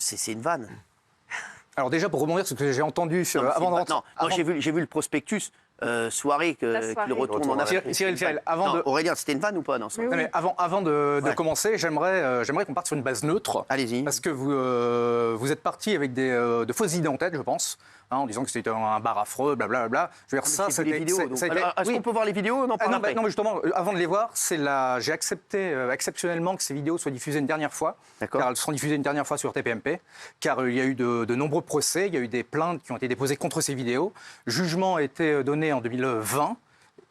c'est une vanne. Alors déjà, pour rebondir sur ce que j'ai entendu avant de rentrer... Non, j'ai vu le prospectus, soirée qu'il retourne en Afrique. Cyril Ferrel, Aurélien, c'était une vanne ou pas? Non, mais avant de commencer, j'aimerais qu'on parte sur une base neutre. Allez-y. Parce que vous êtes parti avec de fausses idées en tête, je pense, en disant que c'était un bar affreux, blablabla. Je veux dire, ça, c'était les vidéos. Est-ce qu'on peut voir les vidéos? Non, non, mais justement, avant de les voir, j'ai accepté exceptionnellement que ces vidéos soient diffusées une dernière fois. Car elles seront diffusées une dernière fois sur TPMP. Car il y a eu de nombreux procès, il y a eu des plaintes qui ont été déposées contre ces vidéos. Jugement a été donné en 2020.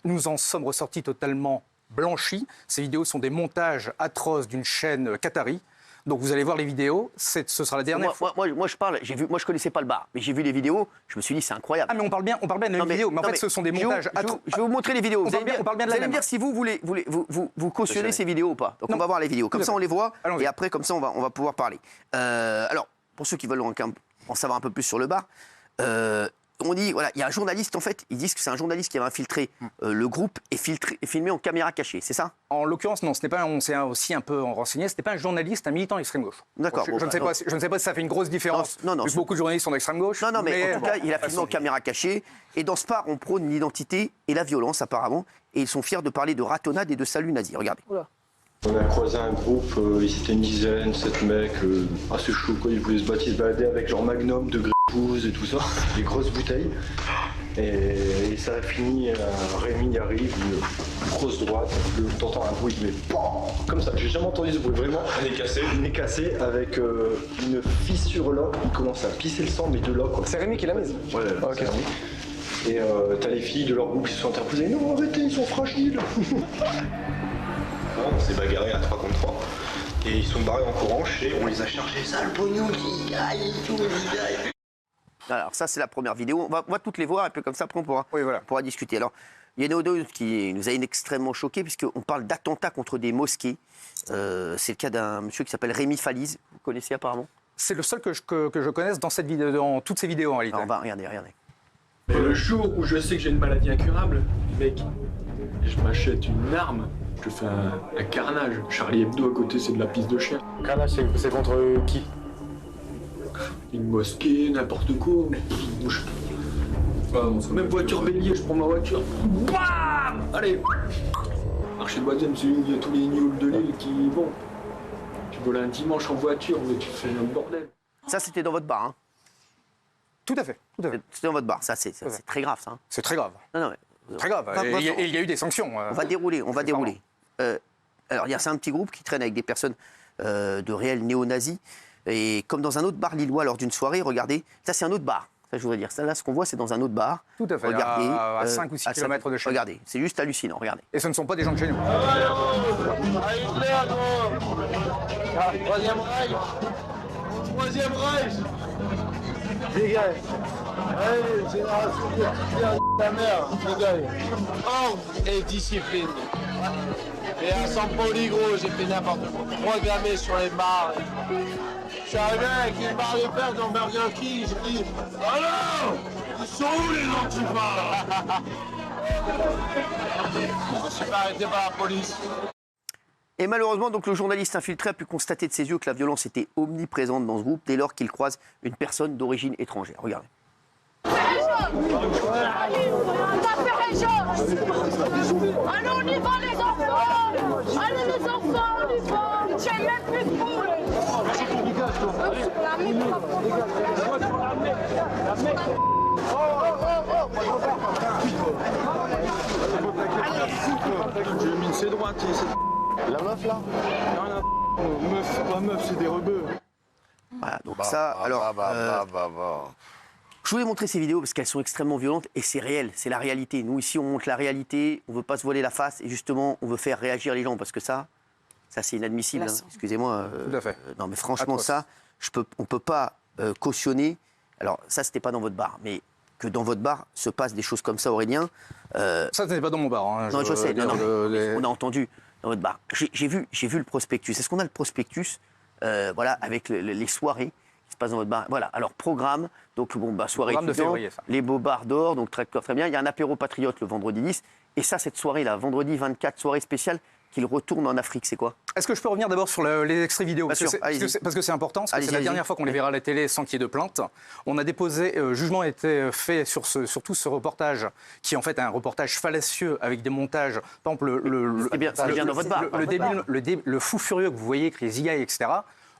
Nous en sommes ressortis totalement blanchis. Ces vidéos sont des montages atroces d'une chaîne qatari. Donc vous allez voir les vidéos, ce sera la dernière fois. Moi je connaissais pas le bar, mais j'ai vu les vidéos, je me suis dit c'est incroyable. Ah mais on parle bien de la vidéo, mais en fait ce sont des montages atroces. Je vais vous montrer les vidéos. On parle bien de la même. Vous allez me dire si vous cautionnez ces vidéos ou pas. Donc on va voir les vidéos, comme ça on les voit, et après comme ça on va pouvoir parler. Alors, pour ceux qui veulent en savoir un peu plus sur le bar, on dit, voilà, il y a un journaliste, en fait, ils disent que c'est un journaliste qui avait infiltré le groupe et filmé en caméra cachée, c'est ça? En l'occurrence, non, on s'est aussi un peu renseigné, ce n'était pas un journaliste, un militant extrême gauche. D'accord. Je ne sais pas si ça fait une grosse différence, non, parce que beaucoup de journalistes sont d'extrême gauche. Non, mais en tout cas, il a filmé en caméra cachée, et dans ce bar, on prône l'identité et la violence, apparemment, et ils sont fiers de parler de ratonnade et de salut nazi. Regardez. Oula. On a croisé un groupe, ils étaient une dizaine, 7 mecs, assez chauds, quoi. Ils voulaient se balader avec leur magnum de grépouze et tout ça, des grosses bouteilles. Et ça a fini, Rémi arrive, une grosse droite, t'entends un bruit, mais BAM comme ça, j'ai jamais entendu ce bruit, vraiment. Nez cassé, avec une fissure là, il commence à pisser le sang, mais de là, quoi. C'est Rémi qui l'a mise? Ouais, c'est Rémi. Et t'as les filles de leur groupe qui se sont interposées, non, arrêtez, ils sont fragiles. On s'est bagarré à 3 contre 3 et ils sont barrés en courant et on les a chargés, ça le pognon qui aille tout aille. Alors ça c'est la première vidéo, on va toutes les voir et puis comme ça après on pourra discuter. Alors il y en a d'autres qui nous a extrêmement choqués puisqu'on parle d'attentats contre des mosquées. C'est le cas d'un monsieur qui s'appelle Rémi Faliz, vous connaissez apparemment? C'est le seul que je connaisse dans toutes ces vidéos en réalité. Alors, on va regarder. Mais le jour où je sais que j'ai une maladie incurable, mec, je m'achète une arme. Je fais un carnage. Charlie Hebdo à côté, c'est de la piste de chien. Carnage, c'est contre qui? Une mosquée, n'importe quoi. Même voiture bélier, je prends ma voiture. Bam! Allez! Marché de Boisienne, c'est où il y a tous les ignobles de l'île qui vont. Tu voles un dimanche en voiture, mais tu fais un bordel. Ça, c'était dans votre bar, hein? Tout à fait. C'était dans votre bar, ça c'est très grave, ça. Hein. C'est très grave. Non, très grave. Et il y a eu des sanctions. On va dérouler. Alors, il y a un petit groupe qui traîne avec des personnes de réels néo-nazis. Et comme dans un autre bar lillois lors d'une soirée, regardez, ça c'est un autre bar. Ça, je voudrais dire. Ça, là, ce qu'on voit, c'est dans un autre bar. Tout à fait. Regardez, à 5 ou 6 km de chez nous. Regardez, c'est juste hallucinant. Regardez. Et ce ne sont pas des gens de chez nous. Troisième Reich. Les gars. Allez, génération de pierre de ta mère, les gars. Ordre et discipline. Et à San Pauli, gros, j'ai fait n'importe quoi. Programmé sur les bars. Je suis arrivé avec une barre de fer dans Burger King, j'ai dit alors, ils sont où les antifas? Je me suis pas arrêté par la police. Et malheureusement, donc, le journaliste infiltré a pu constater de ses yeux que la violence était omniprésente dans ce groupe dès lors qu'il croise une personne d'origine étrangère. Regardez. Allez, on y va les enfants! Allez les enfants, on y va! J'ai même plus de poules! La Je mine ses droites. La meuf là? Non, meuf, c'est des rebeux. Voilà, donc ça, alors... Je voulais montrer ces vidéos parce qu'elles sont extrêmement violentes et c'est réel, c'est la réalité. Nous, ici, on montre la réalité, on ne veut pas se voiler la face et justement, on veut faire réagir les gens parce que ça c'est inadmissible. Hein. Excusez-moi. Tout à fait. Non, mais franchement, atroce. ça, on ne peut pas cautionner. Alors, ça, c'était pas dans votre bar, mais que dans votre bar se passent des choses comme ça, Aurélien. Ça, ce n'est pas dans mon bar. Hein, non, je sais. On a entendu dans votre bar. J'ai vu le prospectus. Est-ce qu'on a le prospectus voilà, avec les soirées qui se passent dans votre bar? Voilà. Alors, programme. Donc, soirée Programme de étudiant, février, ça. les beaux bars d'or, donc très bien. Il y a un apéro patriote le vendredi 10. Et ça, cette soirée-là, vendredi 24, soirée spéciale, qu'il retourne en Afrique, c'est quoi? Est-ce que je peux revenir d'abord sur les extraits vidéo parce que c'est important, parce que c'est la dernière fois qu'on les verra à la télé sans qu'il y ait de plainte. On a déposé, jugement a été fait sur tout ce reportage, qui est en fait un reportage fallacieux avec des montages. Par exemple, le fou furieux que vous voyez écrit Zigaï, etc.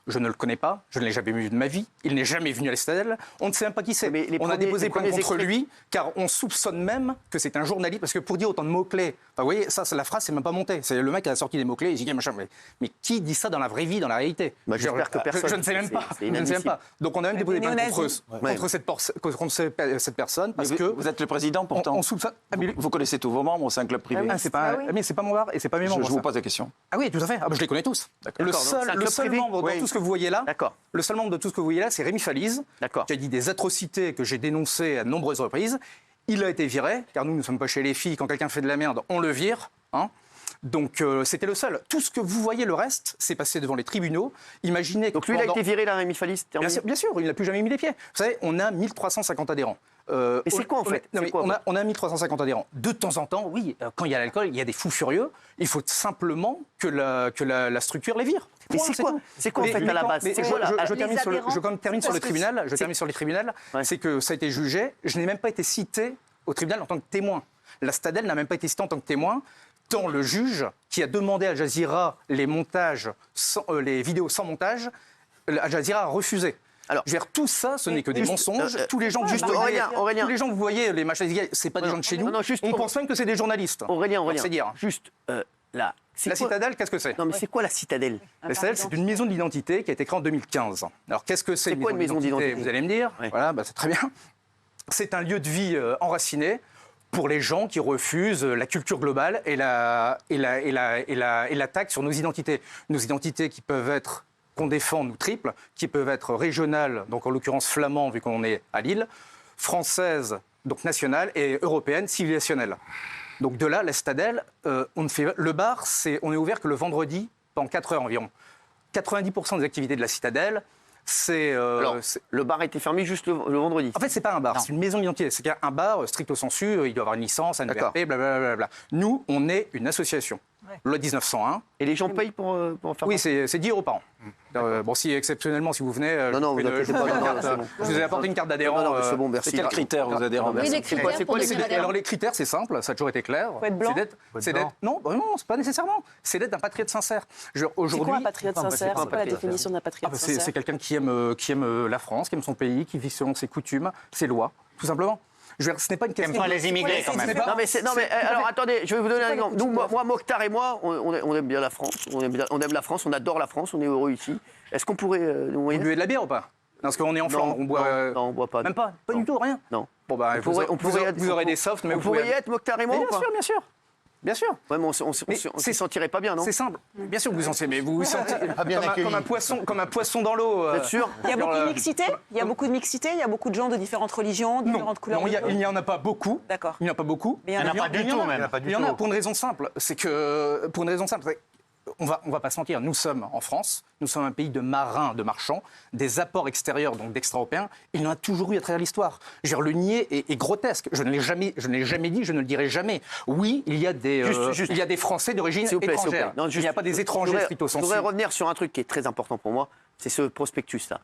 Je ne le connais pas, je ne l'ai jamais vu de ma vie, il n'est jamais venu à la Citadelle, on ne sait même pas qui c'est. On a déposé plainte contre lui, car on soupçonne même que c'est un journaliste, parce que pour dire autant de mots-clés, vous voyez, la phrase, c'est même pas monté. C'est le mec qui a sorti des mots-clés, il dit machin. Mais qui dit ça dans la vraie vie, dans la réalité? J'espère que personne. Je ne sais même pas. Je ne sais même pas. Donc on a même déposé plainte contre cette personne, parce que... Vous êtes le président, pourtant. On soupçonne... Vous connaissez tous vos membres, c'est un club privé. Mais c'est pas mon bar et c'est pas mes membres. Je vous pose la question. Ah oui, tout à fait. Je les connais tous. Le seul membre de tout ce que vous voyez là, le seul membre de tout ce que vous voyez là, c'est Rémi Faliz, qui a dit des atrocités que j'ai dénoncées à de nombreuses reprises. Il a été viré, car nous ne sommes pas chez les filles. Quand quelqu'un fait de la merde, on le vire. Donc c'était le seul. Tout ce que vous voyez, le reste, c'est passé devant les tribunaux. Imaginez que donc lui, il a été viré, là, Rémi Faliz. Bien sûr, il n'a plus jamais mis les pieds. Vous savez, on a 1350 adhérents. Mais c'est quoi en fait? On a 1350 adhérents. De temps en temps, oui, quand il y a l'alcool, il y a des fous furieux. Il faut simplement que la structure les vire. Mais c'est quoi en fait à la base? Je termine sur le tribunal. Je termine sur les tribunaux. C'est que ça a été jugé. Je n'ai même pas été cité au tribunal en tant que témoin. La Citadelle n'a même pas été citée en tant que témoin. Tant le juge qui a demandé à Al Jazeera les vidéos sans montage, Al Jazeera a refusé. Alors, je veux dire, tout ça, ce n'est que des mensonges. Tous les gens que vous voyez, les machins, c'est pas des gens de chez nous. On pense même que c'est des journalistes. Aurélien, juste la Citadelle, qu'est-ce que c'est? Non, mais c'est quoi la Citadelle? La Citadelle, c'est une maison d'identité qui a été créée en 2015. Alors, qu'est-ce que c'est une maison d'identité? Vous allez me dire. Voilà, c'est très bien. C'est un lieu de vie enraciné pour les gens qui refusent la culture globale et l'attaque sur nos identités. Nos identités qui peuvent être, qu'on défend, nous triples, qui peuvent être régionales, donc en l'occurrence flamand, vu qu'on est à Lille, française, donc nationale, et européenne, civilisationnelle. Donc de là, la Citadelle, le bar, on est ouvert que le vendredi, pendant 4 heures environ. 90% des activités de la Citadelle, le bar a été fermé juste le vendredi. En fait, c'est pas un bar, c'est une maison d'identité. C'est un bar stricto sensu, il doit avoir une licence, un ERP, blablabla. Nous, on est une association. Loi 1901. Et les gens payent pour faire Oui, c'est 10 € par an. Bon, si exceptionnellement, si vous venez, je vous ai apporté une carte d'adhérent. C'est bon, merci. Quels critères vous adhérents? C'est quoi les critères? Alors les critères, c'est simple, ça a toujours été clair. Faut être blanc. Non, c'est pas nécessairement. C'est d'être un patriote sincère. C'est quoi un patriote sincère? C'est quoi la définition d'un patriote sincère? C'est quelqu'un qui aime la France, qui aime son pays, qui vit selon ses coutumes, ses lois, tout simplement. Ce n'est pas une question. Pas les immigrés quand même. Non mais alors attendez, je vais vous donner un exemple. Nous, moi, Mokhtar et moi, on aime bien la France, on aime la France, on adore la France, on est heureux ici. Est-ce qu'on pourrait Vous buvez de la bière ou pas? Parce qu'on est en Flandre, on boit. Non, on boit pas. Même pas du tout, rien. Non. Bon bah, vous aurez des softs, mais on pourrait y être, Mokhtar et moi. Bien sûr. Bien sûr. Ouais, mais on se sentirait pas bien, non? C'est simple. Bien sûr que vous en sentez, mais vous vous sentez comme un poisson dans l'eau. Vous êtes sûr? Il y a beaucoup de mixité. Il y a beaucoup de mixité. Il y a beaucoup de gens de différentes religions, différentes couleurs. Non, il n'y en a pas beaucoup. D'accord. Il n'y en a pas beaucoup. Il n'y en a pas du tout, même. Il y en a pour une raison simple. C'est que on va pas se mentir, nous sommes en France, nous sommes un pays de marins, de marchands, des apports extérieurs, donc d'extra-européens, il y en a toujours eu à travers l'histoire. Je veux dire, le nier est grotesque. Je ne l'ai jamais dit, je ne le dirai jamais. Oui, il y a des Français d'origine étrangère. Il n'y a pas des étrangers stricto sensu. Je voudrais revenir sur un truc qui est très important pour moi, c'est ce prospectus-là.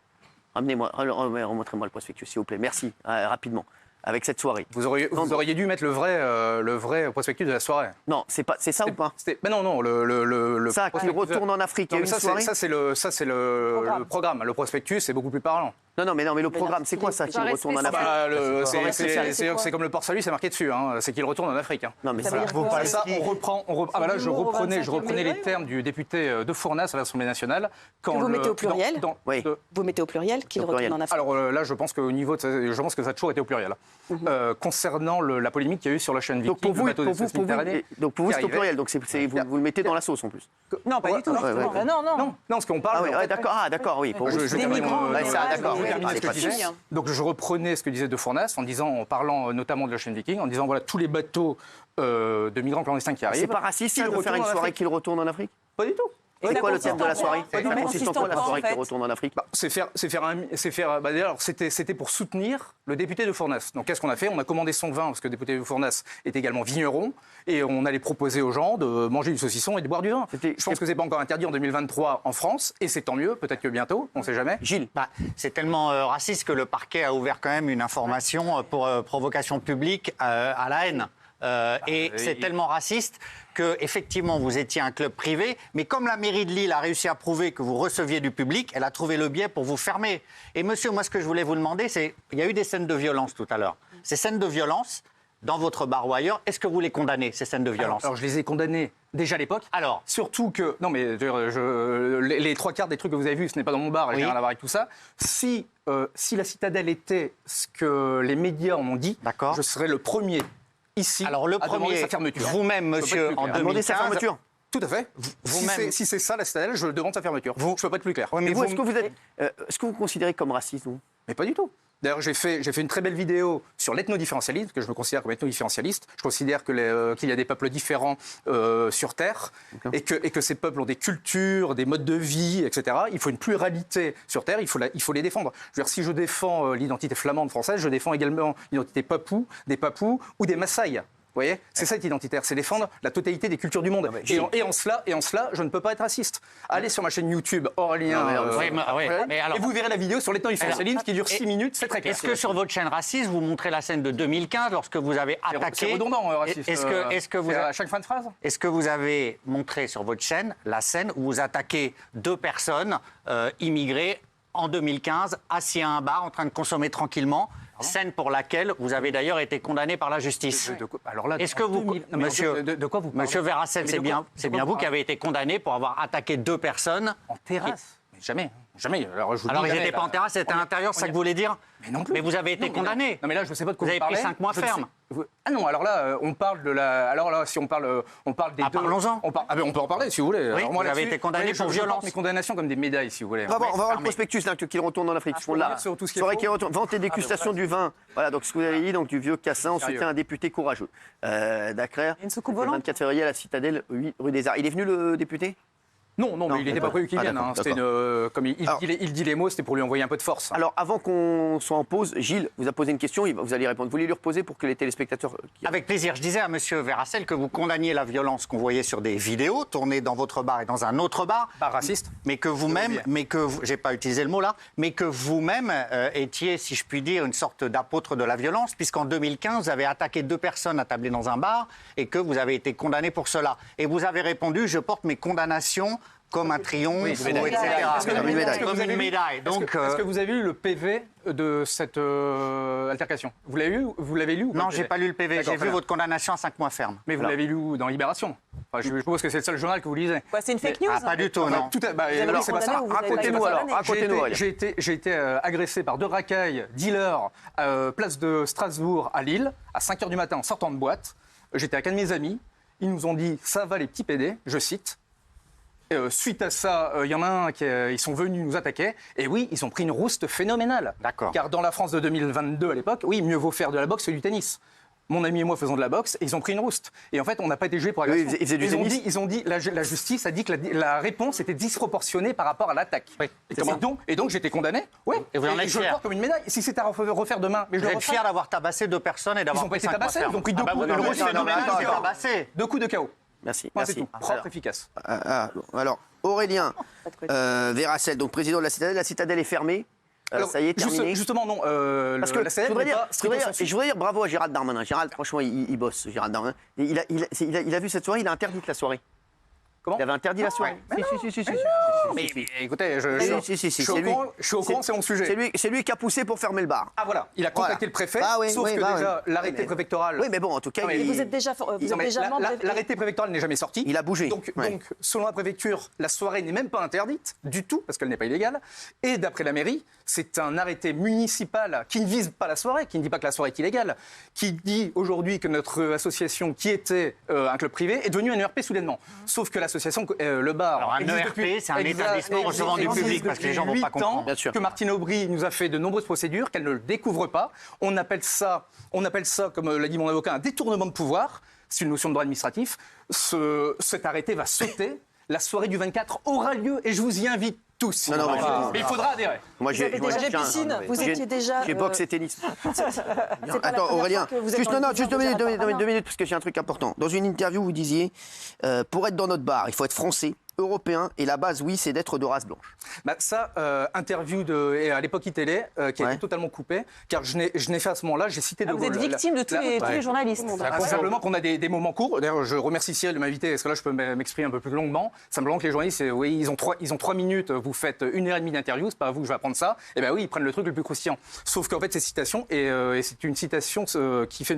Remontrez-moi le prospectus, s'il vous plaît. Merci, rapidement. Avec cette soirée. Vous auriez dû mettre le vrai prospectus de la soirée. Non, c'est ça ou pas? Mais non, le ça, qui retourne en Afrique, il y a une soirée. Ça, c'est le programme. Le prospectus, c'est beaucoup plus parlant. Non, mais le programme, c'est quoi ça, qu'il retourne en Afrique? C'est comme le port-salut, c'est marqué dessus. C'est qu'il retourne en Afrique. Non, mais ça je reprenais les termes du député de Fournas à l'Assemblée nationale. Vous mettez au pluriel. Vous mettez au pluriel qu'il retourne en Afrique. Alors là, je pense que ça a toujours été au pluriel. Concernant la polémique qu'il y a eu sur l'Ocean Viking, donc pour vous, c'est au pluriel. Donc vous le mettez dans la sauce en plus. Non, pas du tout. Non, parce qu'on parle. D'accord, oui. Des migrants. Donc je reprenais ce que disait De Fournas en parlant notamment de l'Ocean Viking, en disant voilà tous les bateaux de migrants clandestins qui arrivent. C'est pas raciste de faire une soirée qu'il retourne en Afrique? Pas du tout. C'est quoi le thème de la soirée? Ça consiste en quoi la soirée qui retourne en Afrique? D'ailleurs, c'était pour soutenir le député de Fournas. Donc qu'est-ce qu'on a fait? On a commandé son vin, parce que le député de Fournas est également vigneron, et on allait proposer aux gens de manger du saucisson et de boire du vin. Je pense que c'est pas encore interdit en 2023 en France, et c'est tant mieux, peut-être que bientôt, on ne sait jamais. Gilles? C'est tellement raciste que le parquet a ouvert quand même une information pour provocation publique à la haine. C'est tellement raciste que effectivement vous étiez un club privé, mais comme la mairie de Lille a réussi à prouver que vous receviez du public, elle a trouvé le biais pour vous fermer. Et monsieur, moi ce que je voulais vous demander, c'est, il y a eu des scènes de violence tout à l'heure. Ces scènes de violence, dans votre bar ou ailleurs, est-ce que vous les condamnez, ces scènes de violence? Alors je les ai condamnées déjà à l'époque. Alors surtout que, non mais les trois quarts des trucs que vous avez vus, ce n'est pas dans mon bar, j'ai rien à voir avec tout ça. Si la citadelle était ce que les médias en ont dit, je serais le premier ici à demander sa fermeture. Vous-même, monsieur, en 2015... sa fermeture. Tout à fait. Si c'est ça la citadelle, je demande sa fermeture. Je ne peux pas être plus clair. Oui, mais vous, est-ce que vous considérez comme raciste, vous? Mais pas du tout. D'ailleurs, j'ai fait une très belle vidéo sur l'ethnodifférentialisme, que je me considère comme ethnodifférentialiste. Je considère qu'il y a des peuples différents sur Terre, et que ces peuples ont des cultures, des modes de vie, etc. Il faut une pluralité sur Terre, il faut les défendre. Je veux dire, si je défends l'identité flamande française, je défends également l'identité des Papous ou des Maasai. Vous voyez, c'est ça être identitaire, c'est défendre la totalité des cultures du monde. Et en cela, je ne peux pas être raciste. Allez sur ma chaîne YouTube, Aurélien, et vous verrez la vidéo sur l'ethno-différentialisme qui dure 6 minutes, c'est très clair. Est-ce que sur votre chaîne raciste, vous montrez la scène de 2015 lorsque vous avez attaqué... C'est redondant, raciste. Est-ce que vous à chaque fin de phrase? Est-ce que vous avez montré sur votre chaîne la scène où vous attaquez 2 personnes immigrées en 2015, assis à un bar en train de consommer tranquillement? Scène pour laquelle vous avez d'ailleurs été condamné par la justice. Alors là, est-ce que vous, monsieur, de quoi vous parlez? Monsieur Verracel, c'est bien vous qui avez été condamné pour avoir attaqué 2 personnes en terrasse? Mais jamais. Jamais. Alors ils n'étaient pas en terrasse, c'était à l'intérieur, c'est ça que vous voulez dire? Mais non plus. Mais vous avez été condamné. Non mais là, je ne sais pas de quoi vous parlez. Vous avez pris 5 mois ferme. Ah non, alors là, on parle de la... Alors là, si on parle des deux... Parlons-en. On peut en parler, si vous voulez. Oui, moi, vous avez été condamné pour violence. Je porte mes condamnations comme des médailles, si vous voulez. On va voir le prospectus là, qu'il retourne en Afrique. Vente et dégustation du vin. Voilà, donc ce que vous avez dit, donc du vieux Cassin, on soutient un député courageux. Dacrère, le 24 février à la Citadelle, rue des Arts. Il est venu, le député? Non, mais il n'était pas prévu qu'il vienne. C'était comme il dit les mots, c'était pour lui envoyer un peu de force. Alors, avant qu'on soit en pause, Gilles vous a posé une question, vous allez répondre. Vous voulez lui reposer pour que les téléspectateurs... Avec plaisir. Je disais à monsieur Verracel que vous condamniez la violence qu'on voyait sur des vidéos tournées dans votre bar et dans un autre bar. Bar raciste. Mais que vous-même, j'ai pas utilisé le mot là, mais que vous-même étiez, si je puis dire, une sorte d'apôtre de la violence, puisqu'en 2015, vous avez attaqué 2 personnes attablées dans un bar et que vous avez été condamné pour cela. Et vous avez répondu, je porte mes condamnations comme un triomphe, etc. Comme une médaille. Est-ce que vous avez lu le PV de cette altercation? Vous l'avez lu ou pas? Non, j'ai pas lu le PV. J'ai vu votre condamnation à 5 mois ferme. Mais vous l'avez lu dans Libération? Je suppose que c'est le seul journal que vous lisez. C'est une fake news? Pas du tout, non. C'est pas ça. Racontez-nous alors. J'ai été agressé par 2 racailles dealers place de Strasbourg à Lille à 5h du matin en sortant de boîte. J'étais avec un de mes amis. Ils nous ont dit « ça va les petits PD », je cite. Suite à ça, il y en a un ils sont venus nous attaquer. Et oui, ils ont pris une rouste phénoménale. D'accord. Car dans la France de 2022 à l'époque, oui, mieux vaut faire de la boxe que du tennis. Mon ami et moi faisons de la boxe et ils ont pris une rouste. Et en fait, on n'a pas été jugés pour agression. Ils ont dit, la justice a dit que la réponse était disproportionnée par rapport à l'attaque. Oui, et donc j'étais condamné. Oui. Et vous en êtes je le porte comme une médaille. Si c'était à refaire demain, mais vous êtes fier d'avoir tabassé 2 personnes et d'avoir pris 5 mois ferme. Ils ont pris 2 coups. Une rouste phénoménale, c'est tabassé. 2 coups de KO. Merci. C'est tout. Propre, efficace. Alors, Aurélien Verracel, donc président de la Citadelle. La Citadelle est fermée. Ça y est, terminé. Justement, non. Parce que je voudrais dire bravo à Gérald Darmanin. Gérald, franchement, il bosse, Gérald Darmanin. Il a vu cette soirée, il a interdit la soirée. Comment? Il avait interdit la soirée. Mais écoutez, je suis au courant, c'est mon sujet. C'est lui qui a poussé pour fermer le bar. Ah voilà, il a contacté le préfet, sauf que déjà l'arrêté préfectoral... Oui, mais bon, en tout cas... Vous êtes déjà membre... L'arrêté préfectoral n'est jamais sorti. Il a bougé. Donc, selon la préfecture, la soirée n'est même pas interdite du tout, parce qu'elle n'est pas illégale. Et d'après la mairie, c'est un arrêté municipal qui ne vise pas la soirée, qui ne dit pas que la soirée est illégale, qui dit aujourd'hui que notre association, qui était un club privé, est devenue un ERP soudainement. Sauf que l'association, le bar... Alors un ERP, c'est un établissement recevant du public, parce que les gens ne vont pas comprendre. Bien sûr. Que Martine Aubry nous a fait de nombreuses procédures, qu'elle ne le découvre pas. On appelle ça, comme l'a dit mon avocat, un détournement de pouvoir. C'est une notion de droit administratif. Cet arrêté va sauter. La soirée du 24 aura lieu et je vous y invite tous. Non, mais il faudra adhérer. Moi, j'ai piscine. Vous étiez déjà. J'ai boxe et tennis. Attends, Aurélien, juste 2 minutes, parce que j'ai un truc important. Dans une interview, vous disiez, pour être dans notre bar, il faut être français, européen, et la base, oui, c'est d'être de race blanche. Bah ça, interview à l'époque iTélé, qui a été totalement coupée, car je n'ai fait à ce moment-là, j'ai cité De Gaulle. Vous êtes victime de tous les journalistes. Simplement qu'on a des moments courts. D'ailleurs, je remercie Cyril de m'inviter, parce que là, je peux m'exprimer un peu plus longuement. Simplement que les journalistes, oui, ils ont 3 minutes, vous faites 1h30 d'interview, c'est pas à vous que je vais apprendre ça. Et bien oui, ils prennent le truc le plus croustillant. Sauf qu'en fait, ces citations, et c'est une citation qui fait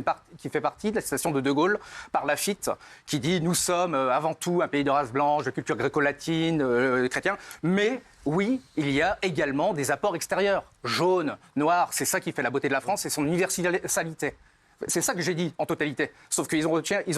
partie de la citation de Gaulle par Laffitte, qui dit « Nous sommes avant tout un pays de race blanche, de culture gréco-latine, chrétien, mais... » Oui, il y a également des apports extérieurs, jaunes, noirs, c'est ça qui fait la beauté de la France, c'est son universalité. C'est ça que j'ai dit en totalité. Sauf qu'ils ont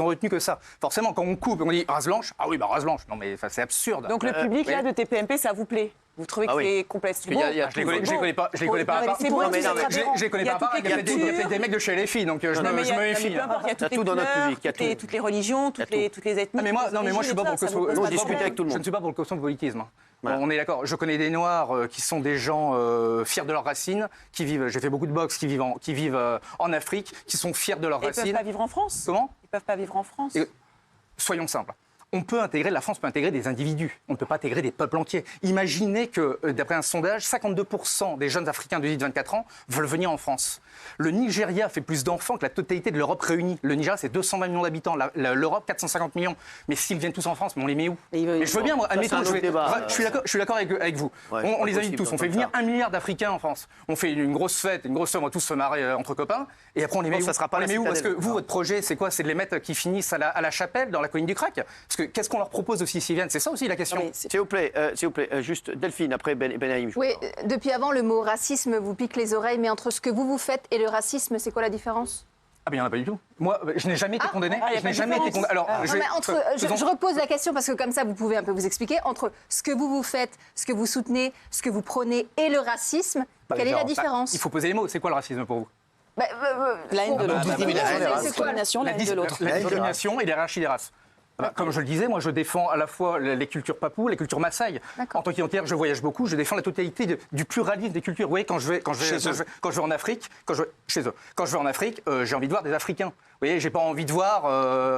retenu que ça. Forcément, quand on coupe, on dit race blanche, ah oui, bah race blanche. Non mais c'est absurde. Donc le public là de TPMP, ça vous plaît? Vous trouvez que c'est complètement bon? Je les connais pas. Je les connais pas. Je les connais pas. Il y a peut-être des mecs de chez les filles, donc je me méfie. Peu importe, il y a tout dans notre public. Il y a toutes les religions, toutes les ethnies. Mais moi, je suis pas pour le discuter avec tout le monde. Je ne suis pas pour le cosmopolitisme. On est d'accord. Je connais des Noirs qui sont des gens fiers de leurs racines, qui vivent. J'ai fait beaucoup de boxe, qui vivent en Afrique, qui sont fiers de leurs racines. Ils peuvent pas vivre en France. Comment? Ils peuvent pas vivre en France. Soyons simples. La France peut intégrer des individus. On ne peut pas intégrer des peuples entiers. Imaginez que, d'après un sondage, 52% des jeunes Africains de 18-24 ans veulent venir en France. Le Nigeria fait plus d'enfants que la totalité de l'Europe réunie. Le Nigeria, c'est 220 millions d'habitants. L'Europe, 450 millions. Mais s'ils viennent tous en France, on les met où? Mais je veux bien, admettons, je suis d'accord avec vous. On les invite tous. On fait venir 1 milliard d'Africains en France. On fait une grosse fête, on va tous se marrer entre copains. Et après, on les met où? Parce que vous, votre projet, c'est quoi? C'est de les mettre qui finissent à la chapelle, dans la colline du Crac? Parce que qu'est-ce qu'on leur propose aussi s'ils viennent? C'est ça aussi la question. S'il vous plaît, juste Delphine, après Benahim. Oui, depuis avant, le mot racisme vous pique les oreilles, mais entre ce que vous faites et le racisme, c'est quoi la différence? Ah ben il n'y en a pas du tout. Moi, je n'ai jamais été condamné. Je n'ai jamais été condamné. Alors, je repose la question parce que comme ça, vous pouvez un peu vous expliquer. Entre ce que vous faites, ce que vous soutenez, ce que vous prônez et le racisme, quelle est la différence? Il faut poser les mots. C'est quoi le racisme pour vous? La haine de l'autre. La discrimination, la haine de l'autre. La discrimination et l'hierarchie des races. Comme je le disais, moi je défends à la fois les cultures papoues, les cultures maasai. En tant qu'identitaire, je voyage beaucoup, je défends la totalité du pluralisme des cultures. Vous voyez, quand je vais en Afrique, quand je vais en Afrique, j'ai envie de voir des Africains. Vous voyez, j'ai pas envie de voir,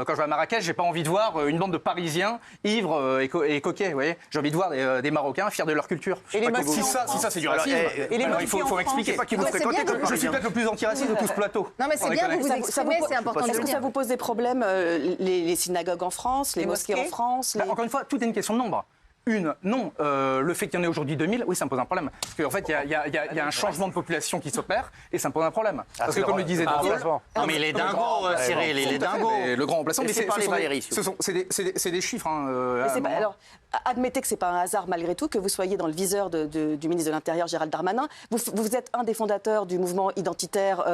quand je vais à Marrakech, j'ai pas envie de voir une bande de Parisiens ivres et coquets. Vous voyez, j'ai envie de voir des Marocains fiers de leur culture. Si ça c'est du racisme, il faut m'expliquer. Je suis peut-être le plus antiraciste de tout ce plateau. Non mais c'est bien que vous exprimez, c'est important de le dire. Est-ce que ça vous pose des problèmes, les synagogues en France, les mosquées en France? Encore une fois, tout est une question de nombre. Le fait qu'il y en ait aujourd'hui 2000, oui, ça me pose un problème. Parce qu'en fait, il y a un changement de population qui s'opère et ça me pose un problème. Parce que comme le disait De Gaulle... Non mais les dingos, Cyril, les dingos. Le grand remplaçant, c'est des chiffres. Alors, admettez que ce n'est pas un hasard malgré tout que vous soyez dans le viseur du ministre de l'Intérieur, Gérald Darmanin. Vous êtes un des fondateurs du mouvement identitaire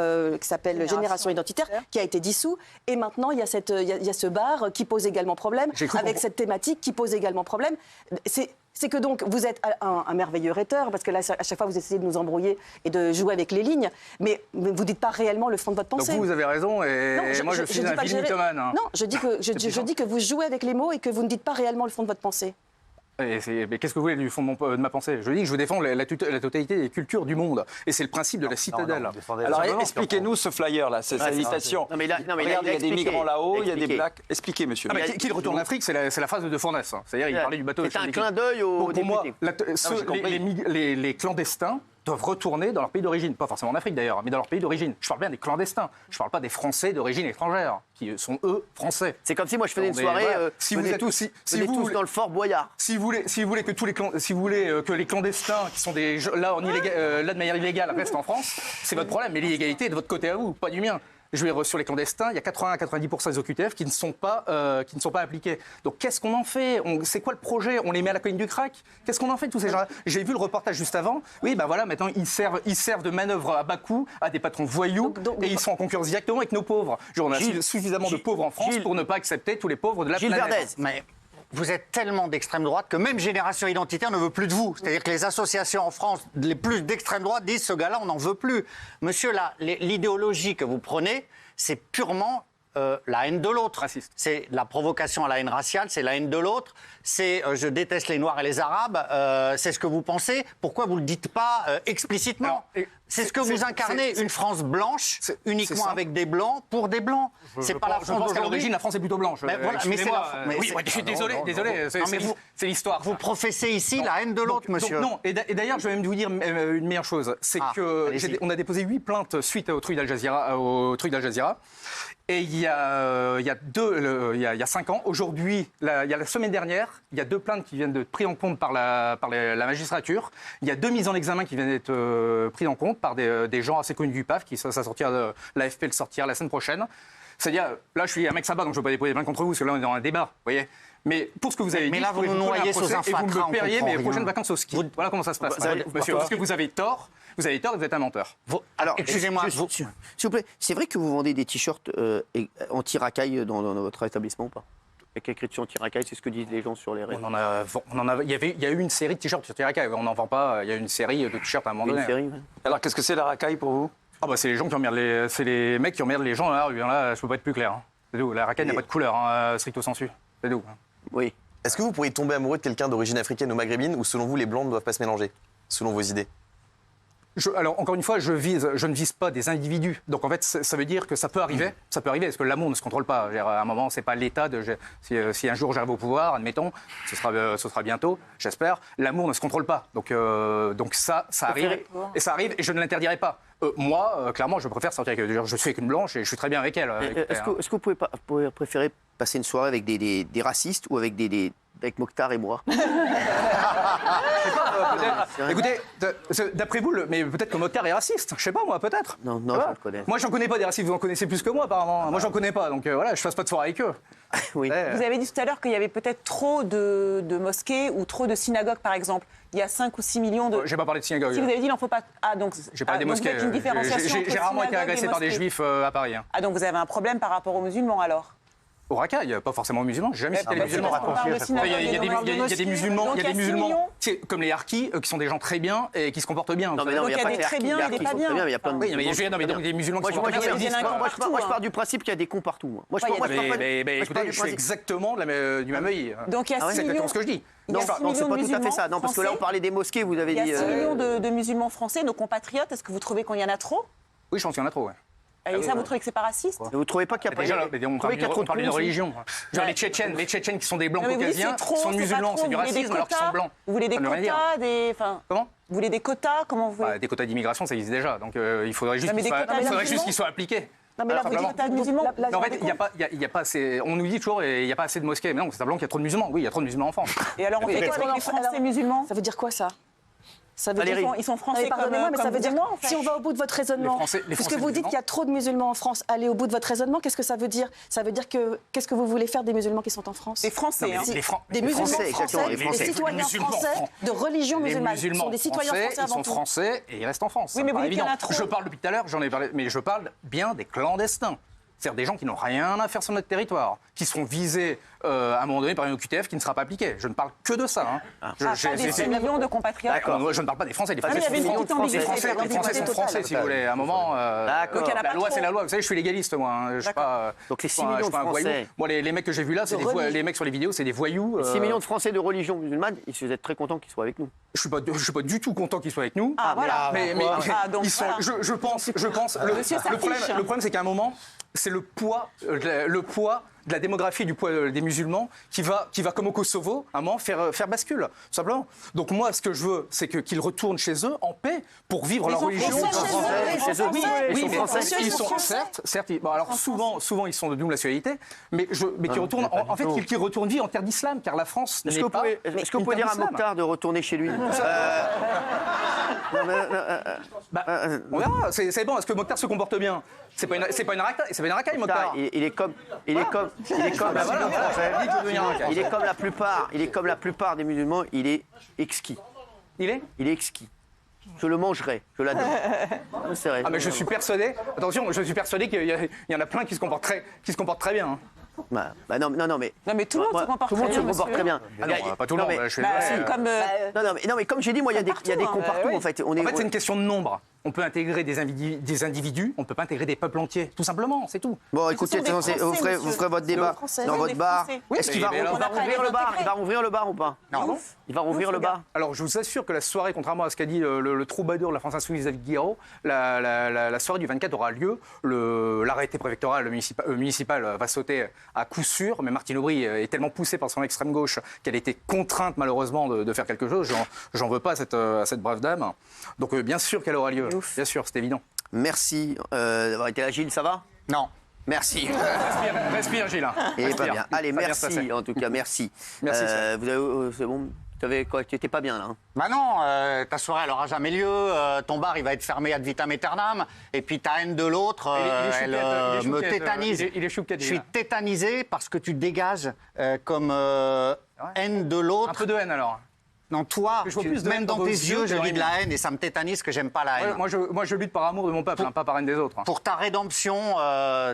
qui s'appelle Génération Identitaire, qui a été dissous. Et maintenant, il y a ce bar qui pose également problème, avec cette thématique qui pose également problème. C'est que donc vous êtes un merveilleux rhéteur, parce que là, à chaque fois, vous essayez de nous embrouiller et de jouer avec les lignes, mais vous ne dites pas réellement le fond de votre pensée. Donc vous avez raison, et moi je suis un vil mythomane. Non, je dis que vous jouez avec les mots et que vous ne dites pas réellement le fond de votre pensée. Mais qu'est-ce que vous voulez du fond de ma pensée? Je dis que je défends la totalité des cultures du monde. Et c'est le principe de la citadelle. Alors expliquez-nous ce flyer-là, cette invitation. Regardez, il y a des migrants là-haut, il y a des blacks. Expliquez, monsieur. Qu'il retourne en Afrique, c'est la phrase de De Fournes. C'est-à-dire, il parlait du bateau. C'est un clin d'œil aux députés. Pour moi, les clandestins doivent retourner dans leur pays d'origine. Pas forcément en Afrique d'ailleurs, mais dans leur pays d'origine. Je parle bien des clandestins. Je ne parle pas des Français d'origine étrangère, qui sont eux français. C'est comme si moi je faisais une soirée, si vous êtes tous dans le Fort Boyard. Si vous voulez que les clandestins qui sont là de manière illégale restent en France, c'est votre problème. Mais l'illégalité est de votre côté à vous, pas du mien. Je vais sur les clandestins, il y a 80 à 90% des OQTF qui ne sont pas appliqués. Donc qu'est-ce qu'on en fait? C'est quoi le projet? On les met à la colline du Crac? Qu'est-ce qu'on en fait de tous ces gens-là? J'ai vu le reportage juste avant. Oui, ben voilà, maintenant ils servent de manœuvre à bas coût à des patrons voyous et ils sont en concurrence directement avec nos pauvres. On a suffisamment de pauvres en France pour ne pas accepter tous les pauvres de la planète. Mais vous êtes tellement d'extrême droite que même Génération Identitaire ne veut plus de vous. C'est-à-dire que les associations en France, les plus d'extrême droite, disent ce gars-là, on n'en veut plus. Monsieur, là, l'idéologie que vous prenez, c'est purement la haine de l'autre. C'est la provocation à la haine raciale, c'est la haine de l'autre, c'est je déteste les Noirs et les Arabes, c'est ce que vous pensez. Pourquoi vous ne le dites pas explicitement? C'est ce que vous incarnez, une France blanche, uniquement avec des Blancs, pour des Blancs. C'est pas la France d'aujourd'hui. À l'origine, la France est plutôt blanche. Mais voilà, oui, je suis désolé, c'est l'histoire. Vous professez ici la haine de l'autre, monsieur. Non, et d'ailleurs, je vais même vous dire une meilleure chose. C'est qu'on a déposé 8 plaintes suite au truc d'Al Jazeera. Et il y a 5 ans, aujourd'hui, il y a la semaine dernière, il y a 2 plaintes qui viennent d'être prises en compte par la magistrature. Il y a 2 mises en examen qui viennent d'être prises en compte par des gens assez connus du PAF, ça sortira, l'AFP le sortira la semaine prochaine. C'est-à-dire, là, je suis un mec Sabat, donc je ne peux pas déposer plainte contre vous, parce que là, on est dans un débat, vous voyez. Mais pour ce que vous avez dit, là, vous nous noyez sous un fatras, et vous me paieriez mes prochaines vacances au ski. Voilà comment ça se passe, monsieur. Parce que vous avez tort, vous avez êtes un menteur. Alors, excusez-moi, s'il vous plaît, c'est vrai que vous vendez des t-shirts anti-racaille dans votre établissement ou pas? Avec écriture anti-racaille, c'est ce que disent les gens sur les réseaux. Il y a eu une série de t-shirts anti-racaille, on n'en vend pas, il y a eu une série de t-shirts à un moment donné. Alors, qu'est-ce que c'est la racaille pour vous? C'est les gens qui emmerdent c'est les mecs qui emmerdent les gens dans la rue. Là, je peux pas être plus clair. C'est tout. La racaille n'a pas de couleur, stricto sensu. C'est tout. Oui. Est-ce que vous pourriez tomber amoureux de quelqu'un d'origine africaine ou maghrébine, ou selon vous, les blancs ne doivent pas se mélanger, selon vos idées? Alors, encore une fois, je ne vise pas des individus. Donc, en fait, ça veut dire que ça peut arriver. Ça peut arriver, parce que l'amour ne se contrôle pas. À un moment, c'est pas l'État si un jour j'arrive au pouvoir, admettons, ce sera bientôt, j'espère, l'amour ne se contrôle pas. Donc ça arrive, et ça arrive, et je ne l'interdirai pas. Moi, clairement, je préfère sortir avec... Je suis avec une blanche et je suis très bien avec elle. Est-ce que vous pouvez préférer passer une soirée avec des racistes ou avec avec Mokhtar et moi? Écoutez, d'après vous, mais peut-être que Mokhtar est raciste. Je sais pas, moi, peut-être. Non, je le connais. Moi, j'en connais pas des racistes. Vous en connaissez plus que moi, apparemment. Moi, j'en connais pas. Donc voilà, je fasse pas de soirée avec eux. Oui. Vous avez dit tout à l'heure qu'il y avait peut-être trop de mosquées ou trop de synagogues, par exemple. Il y a 5 ou 6 millions de... J'ai pas parlé de synagogues. Si vous avez dit, il n'en faut pas... donc... J'ai parlé des mosquées. J'ai rarement été agressé par des juifs à Paris. Donc vous avez un problème par rapport aux musulmans, alors? Au racaille, pas forcément aux musulmans. J'ai jamais cité les musulmans. Il y a des musulmans, comme les harkis, qui sont des gens très bien et qui se comportent bien. Donc il y a des très bien et des pas bien. Il y a plein de... Oui, mais donc des musulmans qui sont très bien. Moi, je pars du principe qu'il y a des cons partout. Écoutez, je suis exactement du même œil. Donc il y a 6 millions... ce que je dis. Non, c'est pas tout à fait ça. Non, parce que là, on parlait des mosquées, vous avez dit... Il y a 6 millions de musulmans français, nos compatriotes. Est-ce que vous trouvez qu'il y en a trop? Oui, je pense qu'il y en a trop, oui. Et ça, vous trouvez que c'est pas raciste? Vous trouvez pas qu'il y a on parle d'une religion. Les Tchétchènes qui sont des blancs caucasiens sont musulmans, c'est du racisme alors qu'ils sont blancs. Vous voulez des quotas, Comment? Vous voulez des quotas? Comment vous voulez? Des quotas d'immigration, ça existe déjà. Donc il faudrait juste qu'ils soient appliqués. Non, mais là, vous dites quotas de musulmans. En fait, il n'y a pas assez. On nous dit toujours qu'il n'y a pas assez de mosquées. Mais non, c'est simplement qu'il y a trop de musulmans. Oui, il y a trop de musulmans en France. Et alors, on fait quoi avec les Français musulmans? Ça veut dire quoi, ça? Ça veut dire ils sont français pardonnez-moi, mais ça veut dire moi, en fait. Si on va au bout de votre raisonnement, puisque vous dites qu'il y a trop de musulmans en France, allez au bout de votre raisonnement, qu'est-ce que ça veut dire? Ça veut dire que qu'est-ce que vous voulez faire des musulmans qui sont en France? Des Français, des musulmans français, des citoyens français de religion musulmane. Ils sont des citoyens français avant tout. Ils sont français et ils restent en France. Oui, mais vous dites qu'il y en a trop. Je parle depuis tout à l'heure, j'en ai parlé, mais je parle bien des clandestins. C'est-à-dire des gens qui n'ont rien à faire sur notre territoire, qui seront visés à un moment donné par une OQTF qui ne sera pas appliquée. Je ne parle que de ça. Des 6 millions de compatriotes. D'accord. Je ne parle pas des Français. Les Français sont français, si vous voulez. À un moment, la loi, c'est la loi. Vous savez, je suis légaliste, moi. Donc les 6 millions de Français... Moi, les mecs que j'ai vus là, les mecs sur les vidéos, c'est des voyous. 6 millions de Français de religion musulmane, vous êtes très contents qu'ils soient avec nous. Je suis pas du tout content qu'ils soient avec nous. Ah, voilà. Mais ils sont... Je pense... Le problème, c'est qu'à un moment... C'est le poids de la démographie du poids des musulmans qui va comme au Kosovo, à un moment, faire bascule, tout simplement. Donc moi, ce que je veux, c'est qu'ils retournent chez eux en paix pour vivre leur religion. Oui, ils sont certes. Alors souvent, ils sont de double nationalité, mais qu'ils retournent, en fait, qu'ils retournent vivre en terre d'islam, car la France n'est pas. Est-ce que vous pouvez dire à Mokhtar de retourner chez lui? On verra. C'est bon. Est-ce que Mokhtar se comporte bien? C'est pas une racaille, Mokhtar. Il est comme la plupart des musulmans, il est exquis. Il est exquis. Je le mangerai, je l'adore. C'est vrai. Mais je suis persuadé. Attention, je suis persuadé qu'il y en a plein qui se comportent très bien. Non, mais tout le monde se comporte très bien. Ah non, pas tout le monde. Non, mais comme j'ai dit, moi, il y a des cons partout, en fait. En fait, c'est une question de nombre. On peut intégrer des individus, on ne peut pas intégrer des peuples entiers, tout simplement, c'est tout. Bon, écoutez, vous ferez votre débat dans votre bar. Est-ce qu'il va rouvrir le bar? Il va rouvrir le bar ou pas? Non. Il va rouvrir le bar? Alors, je vous assure que la soirée, contrairement à ce qu'a dit le troubadour de la France Insoumise David Guiraud, la soirée du 24 aura lieu. L'arrêté préfectoral municipal va sauter à coup sûr, mais Martine Aubry est tellement poussée par son extrême gauche qu'elle était contrainte malheureusement de faire quelque chose. J'en veux pas à cette brave dame. Donc, bien sûr qu'elle aura lieu. Bien sûr, c'est évident. Merci d'avoir été là, Gilles, ça va? Non. Merci. Respire, Gilles. Et pas bien. Allez, merci en tout cas, merci. Merci. C'est bon. Tu n'étais pas bien là. Bah non, ta soirée elle aura jamais lieu, ton bar il va être fermé ad vitam aeternam, et puis ta haine de l'autre, elle me tétanise. Il est chouquette. Je suis tétanisé parce que tu dégages comme haine de l'autre. Un peu de haine alors. Non, toi, même dans tes yeux, je lis de la haine et ça me tétanise que j'aime pas la haine. Ouais, moi, je lutte par amour de mon peuple, pas par haine des autres. Pour ta rédemption,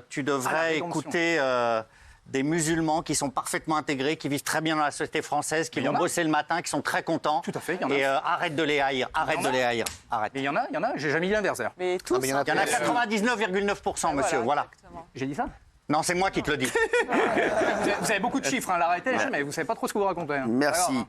tu devrais écouter des musulmans qui sont parfaitement intégrés, qui vivent très bien dans la société française, qui vont bosser le matin, qui sont très contents. Tout à fait, il y en a. Et arrête de les haïr, arrête. Mais il y en a, j'ai jamais dit l'inverse. Mais tous, il y en a 99,9%, monsieur, voilà. J'ai dit ça? Non, c'est moi qui te le dis. Vous avez beaucoup de chiffres, l'arrêtez, mais vous savez pas trop ce que vous racontez. Merci.